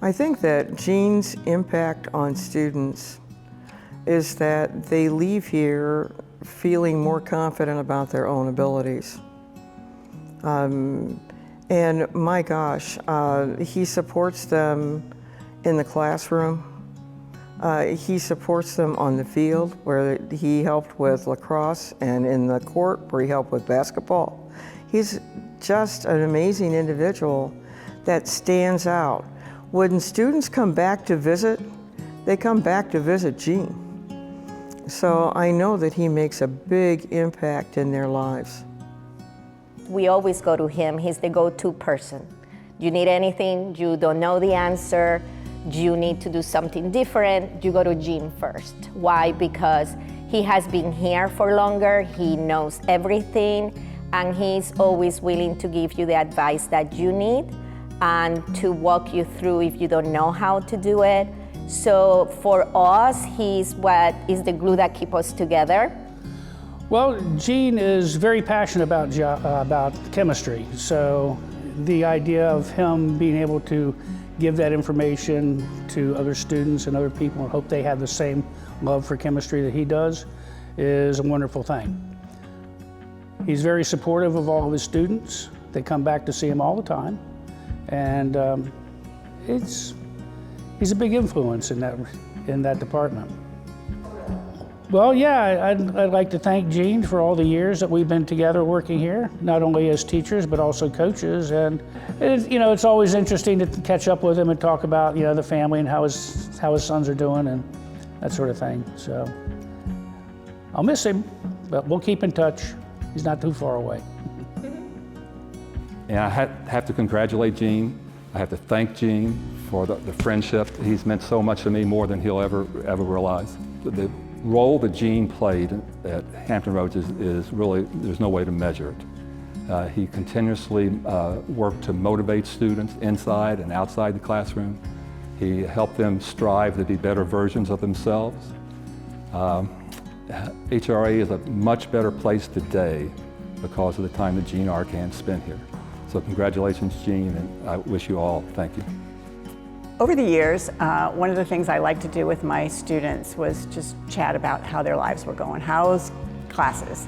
I think that Gene's impact on students is that they leave here feeling more confident about their own abilities. And my gosh, he supports them in the classroom. He supports them on the field where he helped with lacrosse, and in the court where he helped with basketball. He's just an amazing individual that stands out. When students come back to visit, they come back to visit Gene. So I know that he makes a big impact in their lives. We always go to him. He's the go-to person. You need anything, you don't know the answer, you need to do something different, you go to Gene first. Why? Because he has been here for longer, he knows everything, and he's always willing to give you the advice that you need and to walk you through if you don't know how to do it. So for us, he's what is the glue that keeps us together. Well, Gene is very passionate about chemistry, so the idea of him being able to give that information to other students and other people and hope they have the same love for chemistry that he does is a wonderful thing. He's very supportive of all of his students. They come back to see him all the time, and he's a big influence in that department. Well, yeah, I'd like to thank Gene for all the years that we've been together working here, not only as teachers, but also coaches. And it's always interesting to catch up with him and talk about, the family and how his sons are doing and that sort of thing. So I'll miss him, but we'll keep in touch. He's not too far away. And I have to congratulate Gene. I have to thank Gene for the friendship. He's meant so much to me, more than he'll ever realize. The role that Gene played at Hampton Roads is really, there's no way to measure it. He continuously worked to motivate students inside and outside the classroom. He helped them strive to be better versions of themselves. HRA is a much better place today because of the time that Gene Arcand spent here. So congratulations, Gene, and I wish you all thank you. Over the years, one of the things I like to do with my students was just chat about how their lives were going. How's classes?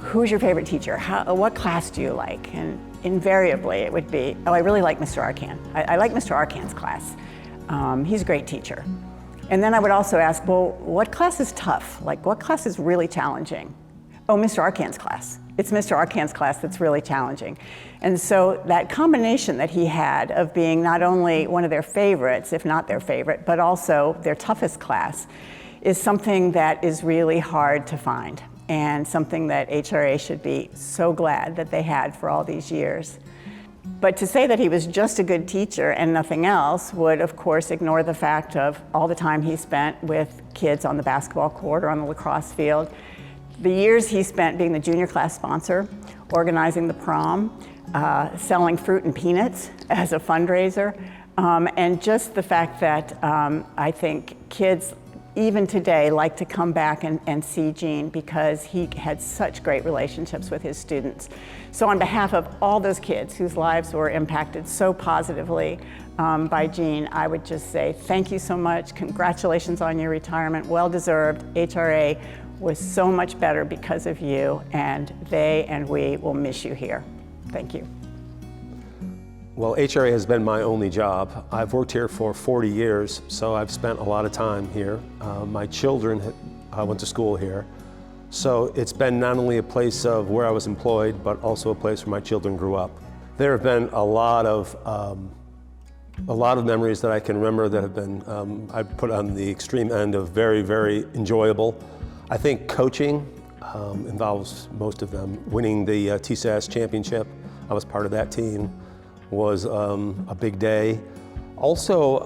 Who's your favorite teacher? What class do you like? And invariably it would be, oh, I really like Mr. Arcand. I like Mr. Arcand's class. He's a great teacher. And then I would also ask, well, what class is tough? Like, what class is really challenging? Oh, Mr. Arcand's class. It's Mr. Arcand's class that's really challenging. And so that combination that he had of being not only one of their favorites, if not their favorite, but also their toughest class, is something that is really hard to find, and something that HRA should be so glad that they had for all these years. But to say that he was just a good teacher and nothing else would, of course, ignore the fact of all the time he spent with kids on the basketball court or on the lacrosse field, the years he spent being the junior class sponsor, organizing the prom, selling fruit and peanuts as a fundraiser, and just the fact that I think kids even today like to come back and see Gene because he had such great relationships with his students. So on behalf of all those kids whose lives were impacted so positively by Gene, I would just say thank you so much, congratulations on your retirement, well deserved. HRA was so much better because of you, and they and we will miss you here. Thank you. Well, HRA has been my only job. I've worked here for 40 years, so I've spent a lot of time here. My children went to school here. So it's been not only a place of where I was employed, but also a place where my children grew up. There have been a lot of memories that I can remember that have been, I put on the extreme end of very, very enjoyable. I think coaching involves most of them. Winning the TSAS championship, I was part of that team, was a big day. Also,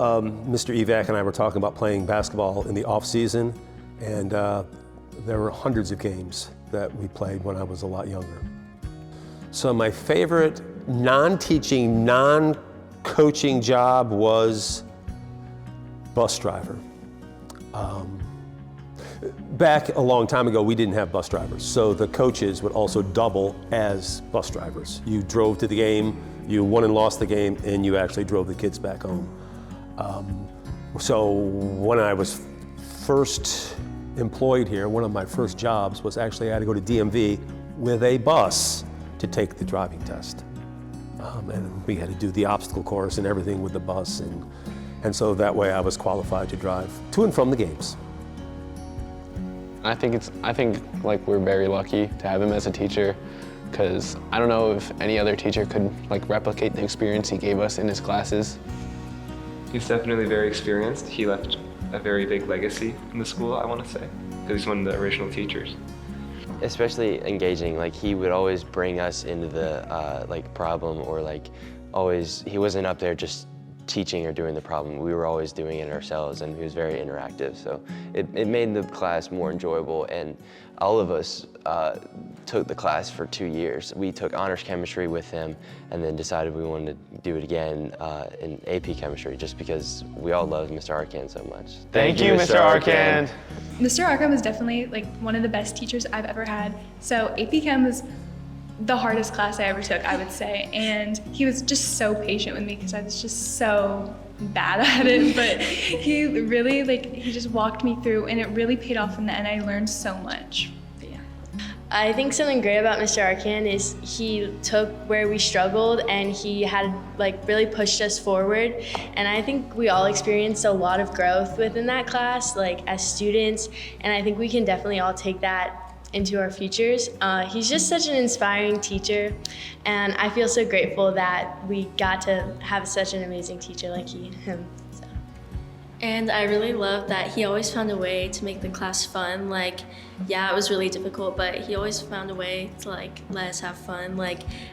Mr. Evac and I were talking about playing basketball in the off season, and there were hundreds of games that we played when I was a lot younger. So my favorite non-teaching, non-coaching job was bus driver. Back a long time ago, we didn't have bus drivers, so the coaches would also double as bus drivers. You drove to the game, you won and lost the game, and you actually drove the kids back home. So when I was first employed here, one of my first jobs was actually I had to go to DMV with a bus to take the driving test. And we had to do the obstacle course and everything with the bus. And so that way I was qualified to drive to and from the games. I think like we're very lucky to have him as a teacher, because I don't know if any other teacher could like replicate the experience he gave us in his classes. He's definitely very experienced. He left a very big legacy in the school, I want to say, because he's one of the original teachers. Especially engaging, like he would always bring us into the like problem, or like always, he wasn't up there just teaching or doing the problem. We were always doing it ourselves, and he was very interactive. So it made the class more enjoyable, and all of us took the class for 2 years. We took honors chemistry with him, and then decided we wanted to do it again in AP chemistry, just because we all loved Mr. Arcand so much. Thank you, Mr. Arcand. Mr. Arcand was definitely like one of the best teachers I've ever had. So AP Chem was the hardest class I ever took, I would say. And he was just so patient with me because I was just so bad at it. But he really, he just walked me through, and it really paid off in the end. I learned so much. But yeah. I think something great about Mr. Arcand is he took where we struggled and he had really pushed us forward. And I think we all experienced a lot of growth within that class, as students. And I think we can definitely all take that into our futures. He's just such an inspiring teacher, and I feel so grateful that we got to have such an amazing teacher like him. So. And I really love that he always found a way to make the class fun. Yeah, it was really difficult, but he always found a way to let us have fun.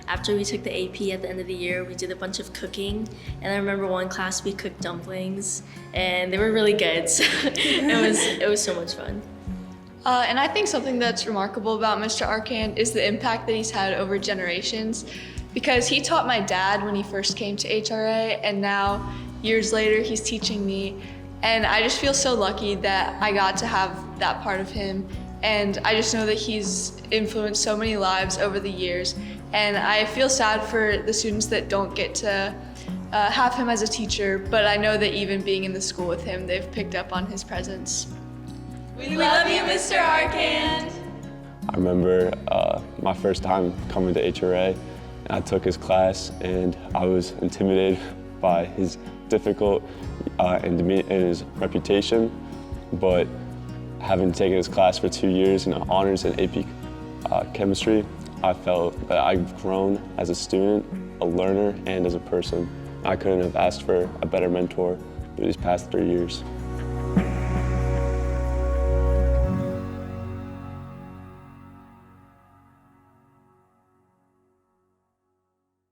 After we took the AP at the end of the year, we did a bunch of cooking, and I remember one class we cooked dumplings, and they were really good. So it was so much fun. And I think something that's remarkable about Mr. Arcand is the impact that he's had over generations, because he taught my dad when he first came to HRA, and now years later he's teaching me. And I just feel so lucky that I got to have that part of him. And I just know that he's influenced so many lives over the years. And I feel sad for the students that don't get to have him as a teacher, but I know that even being in the school with him, they've picked up on his presence. We love you, Mr. Arcand. I remember my first time coming to HRA, and I took his class, and I was intimidated by his difficult and his reputation. But having taken his class for 2 years in honors and AP chemistry, I felt that I've grown as a student, a learner, and as a person. I couldn't have asked for a better mentor through these past 3 years.